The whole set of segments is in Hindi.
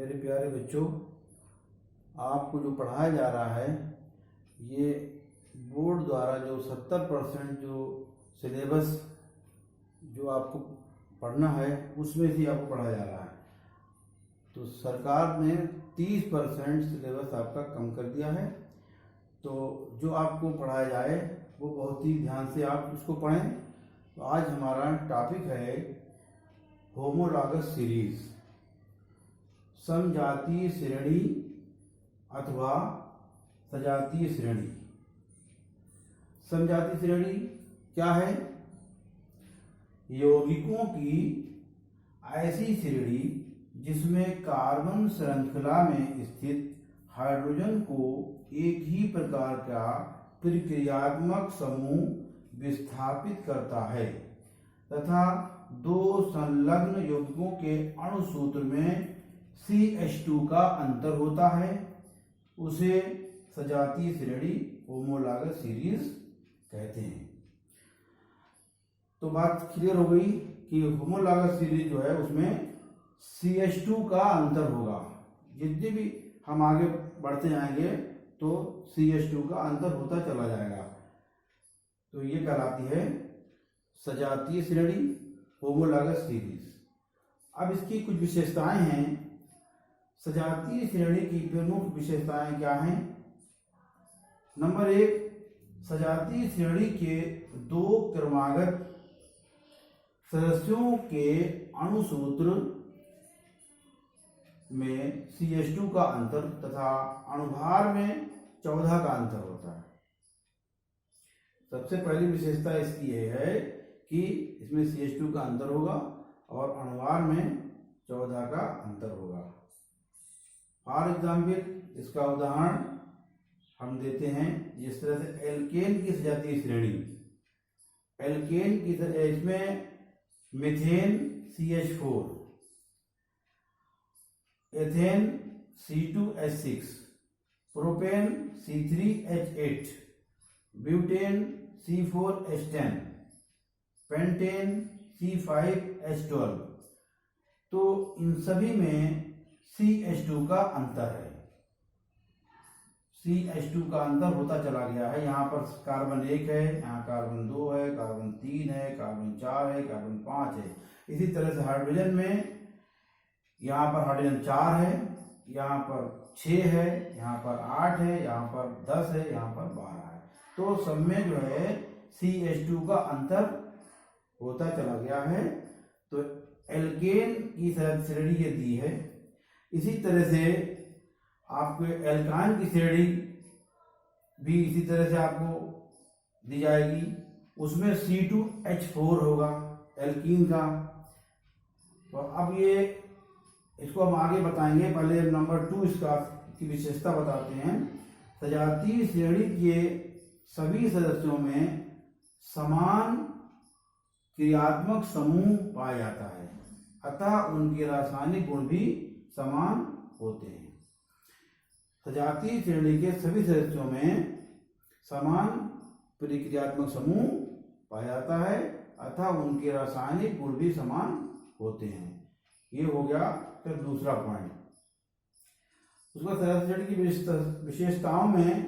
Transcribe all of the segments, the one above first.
मेरे प्यारे बच्चों, आपको जो पढ़ाया जा रहा है ये बोर्ड द्वारा जो 70% जो सिलेबस जो आपको पढ़ना है उसमें से आपको पढ़ाया जा रहा है। तो सरकार ने 30% सिलेबस आपका कम कर दिया है। तो जो आपको पढ़ाया जाए वो बहुत ही ध्यान से आप उसको पढ़ें। तो आज हमारा टॉपिक है होमोलॉगस सीरीज, समजातीय श्रेणी अथवा सजातीय श्रेणी। समजातीय श्रेणी क्या है? यौगिकों की ऐसी श्रेणी जिसमें कार्बन श्रृंखला में स्थित हाइड्रोजन को एक ही प्रकार का प्रक्रियात्मक समूह विस्थापित करता है तथा दो संलग्न यौगिकों के अणु सूत्र में CH2 का अंतर होता है, उसे सजातीय श्रेणी होमोलॉगस सीरीज कहते हैं। तो बात क्लियर हो गई कि होमोलॉगस सीरीज जो है उसमें CH2 का अंतर होगा। जितने भी हम आगे बढ़ते जाएंगे तो CH2 का अंतर होता चला जाएगा। तो ये कहलाती है सजातीय श्रेणी होमोलॉगस सीरीज। अब इसकी कुछ विशेषताएं हैं। सजातीय श्रेणी की प्रमुख विशेषताएं क्या हैं? नंबर 1, सजातीय श्रेणी के दो क्रमागत सदस्यों के अणुसूत्र में CH2 का अंतर तथा अणुभार में 14 का अंतर होता है। सबसे पहली विशेषता इसकी यह है कि इसमें CH2 का अंतर होगा और अणुभार में 14 का अंतर होगा। फॉर एग्जाम्पल, इसका उदाहरण हम देते हैं। जिस तरह से एल्केन की सजातीय श्रेणी, एल्केन की इसमें methane CH4, ethane C2H6, propane C3H8, butane C4H10, pentane C5H12। तो इन सभी में CH2 का अंतर है। CH2 का अंतर होता चला गया है। यहाँ पर कार्बन 1 है, यहाँ कार्बन 2 है, कार्बन 3 है, कार्बन 4 है, कार्बन 5 है। इसी तरह से हाइड्रोजन में यहाँ पर हाइड्रोजन 4 है, यहाँ पर 6 है, यहाँ पर 8 है, यहाँ पर 10 है, यहाँ पर 12 है। तो सब में जो है CH2 का अंतर होता चला गया है। तो एल्केन की श्रेणी ये दी है। इसी तरह से आपको एल्काइन की श्रेणी भी इसी तरह से आपको दी जाएगी। उसमें C2H4 होगा एल्कीन का। तो अब ये इसको हम आगे बताएंगे। पहले नंबर 2 इसका की विशेषता बताते हैं। सजातीय श्रेणी के सभी सदस्यों में समान क्रियात्मक समूह पाया जाता है, अतः उनके रासायनिक गुण भी समान होते हैं। सजातीय श्रेणी के सभी सदस्यों में समान प्रतिक्रियात्मक समूह पाया जाता है, अतः उनके रासायनिक गुण भी समान होते हैं। ये हो गया फिर दूसरा पॉइंट। उसका सजातीय श्रेणी की विशेषताओं में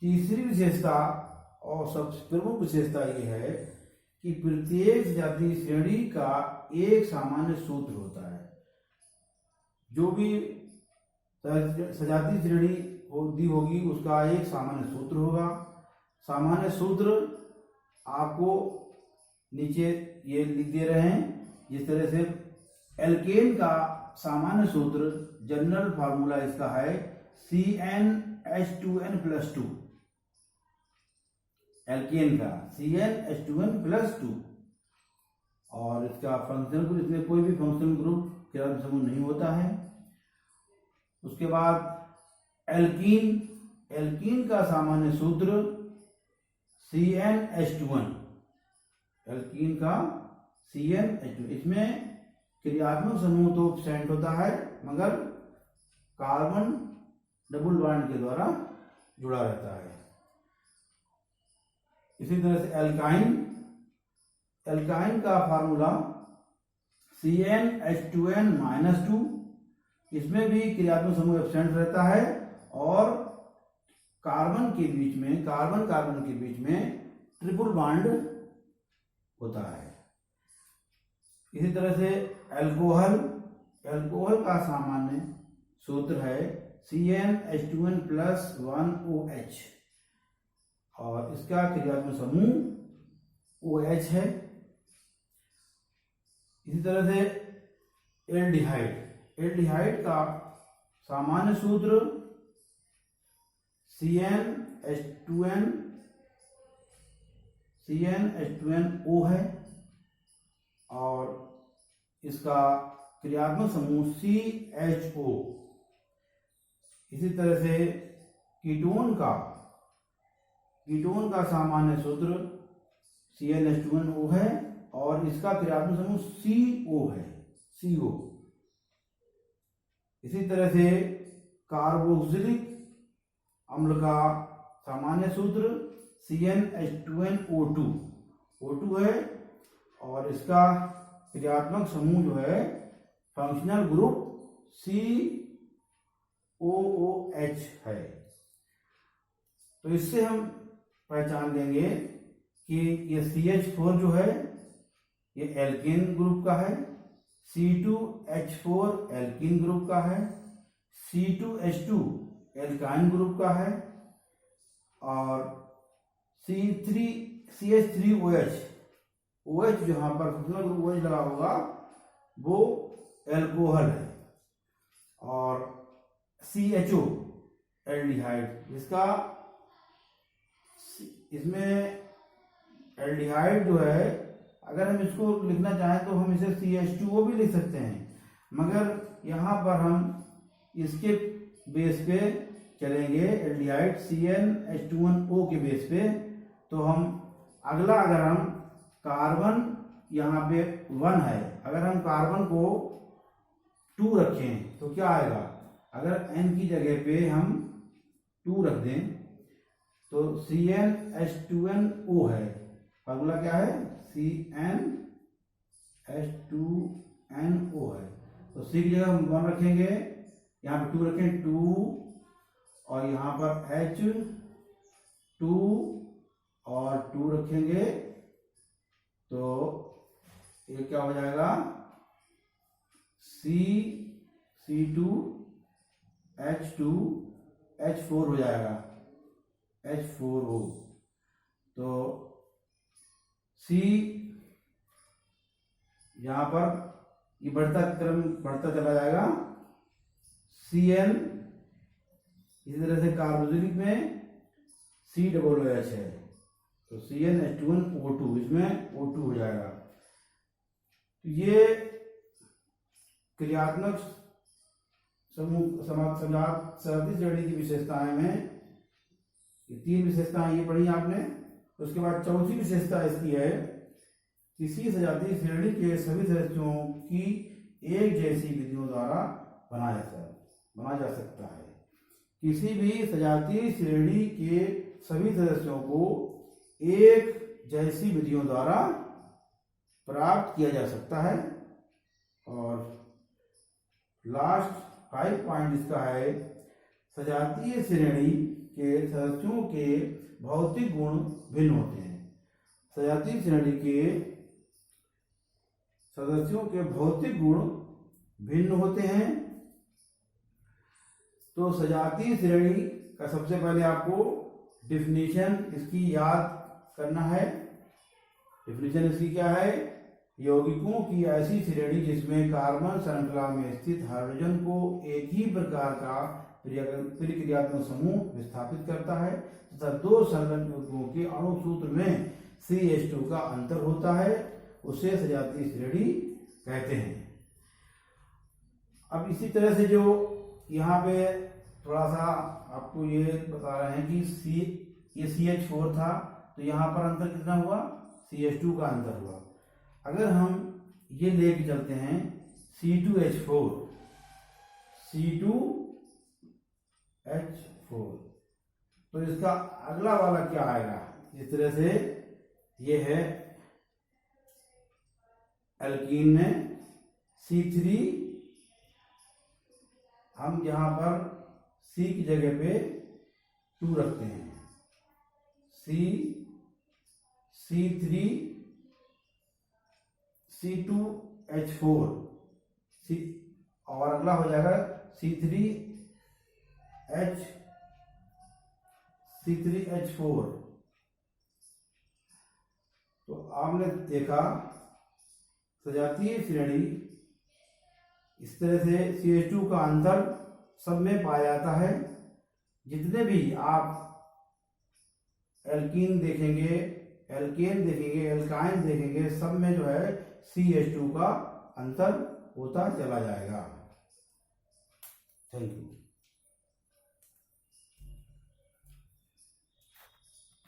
तीसरी विशेषता और सबसे प्रमुख विशेषता ये है कि प्रत्येक सजातीय श्रेणी का एक सामान्य सूत्र होता है। जो भी सजातीय श्रेणी दी होगी उसका एक सामान्य सूत्र होगा। सामान्य सूत्र आपको नीचे ये लिख दे रहे हैं। जिस तरह से एल्केन का सामान्य सूत्र, जनरल फार्मूला इसका है CnH2n+2। एल्केन का CnH2n+2। और इसका फंक्शनल ग्रुप, इसमें कोई भी फंक्शनल ग्रुप किराया समूह नहीं होता है। उसके बाद एल्कीन, एल्कीन का सामान्य सूत्र CnH2n, एल्कीन का CnH2। इसमें क्रियात्मक समूह तो एब्सेंट होता है मगर कार्बन डबल बॉन्ड के द्वारा जुड़ा रहता है। इसी तरह से एल्काइन, एल्काइन का फार्मूला CnH2n-2 इसमें भी क्रियात्मक समूह एब्सेंट रहता है और कार्बन कार्बन के बीच में ट्रिपल बॉन्ड होता है। इसी तरह से अल्कोहल का सामान्य सूत्र है CnH2n + 1OH और इसका क्रियात्मक समूह OH है। इसी तरह से एल्डिहाइड का सामान्य सूत्र CnH2nO है और इसका क्रियात्मक समूह CHO। इसी तरह से कीटोन का सामान्य सूत्र CnH2nO है और इसका क्रियात्मक समूह CO है, CO। इसी तरह से कार्बोक्सिलिक अम्ल का सामान्य सूत्र CnH2nO2 O2 है और इसका क्रियात्मक समूह जो है फंक्शनल ग्रुप COOH है। तो इससे हम पहचान लेंगे कि ये CH4 जो है ये एल्केन ग्रुप का है, C2H4 एल्कीन ग्रुप का है, C2H2 एल्काइन ग्रुप का है और CH3OH OH जहां पर फंक्शनल ग्रुप OH लगा होगा वो एल्कोहल है और CHO एल्डिहाइड। इसमें एल्डिहाइड जो है अगर हम इसको लिखना चाहें तो हम इसे CH2O भी लिख सकते हैं, मगर यहाँ पर हम इसके बेस पे चलेंगे एल्डिहाइड CnH2nO के बेस पे। तो हम अगर हम कार्बन यहाँ पे 1 है, अगर हम कार्बन को 2 रखें तो क्या आएगा? अगर N की जगह पे हम 2 रख दें तो CnH2nO है। फॉर्मूला क्या है? CnH2nO है। तो C की जगह हम 1 रखेंगे, यहाँ पे 2 रखें 2 और यहाँ पर H2 और 2 रखेंगे तो ये क्या हो जाएगा? C2H2 H4 हो जाएगा, H4O। तो C यहाँ पर ये बढ़ता चला जाएगा Cn। इसी तरह से कार्बोक्सिलिक में COOH है तो CnH2nO2 इसमें O2 हो जाएगा। तो ये क्रियात्मक समूह सजातीय श्रेणी की विशेषताएं में ये 3 विशेषताएं ये पढ़ी आपने। उसके बाद चौथी विशेषता इसकी है किसी सजातीय श्रेणी के सभी सदस्यों की एक जैसी विधियों द्वारा बनाया जा सकता है। किसी भी सजातीय श्रेणी के सभी सदस्यों को एक जैसी विधियों द्वारा प्राप्त किया जा सकता है। और लास्ट 5 पॉइंट इसका है सजातीय श्रेणी के सदस्यों के भौतिक गुण भिन्न होते हैं। सजातीय श्रेणी के सदस्यों के भौतिक गुण भिन्न होते हैं। तो सजातीय श्रेणी का सबसे पहले आपको डिफिनीशन इसकी याद करना है। डिफिनीशन इसकी क्या है? यौगिकों की ऐसी श्रेणी जिसमें कार्बन श्रृंखला में स्थित हाइड्रोजन को एक ही प्रकार का प्रतिक्रियात्मक समूह विस्थापित करता है तथा 2 संलग्न यौगिकों के अणु सूत्र में CH2 का अंतर होता है, उसे सजातीय श्रेणी कहते हैं। अब इसी तरह से जो यहाँ पे थोड़ा सा आपको ये बता रहे हैं कि ये CH4 था तो यहाँ पर अंतर कितना हुआ? CH2 का अंतर हुआ। अगर हम ये लेके चलते हैं C2H4 तो इसका अगला वाला क्या आएगा? इस तरह से ये है एल्कीन में C3 हम यहाँ पर C की जगह पे 2 रखते हैं, C3 C2H4 और अगला हो जाएगा C3H4। तो आपने देखा सजातीय श्रेणी इस तरह से CH2 का अंतर सब में पाया जाता है। जितने भी आप एल्कीन देखेंगे, एल्केन देखेंगे, एल्काइन देखेंगे, सब में जो है CH2 का अंतर होता चला जाएगा। Thank you.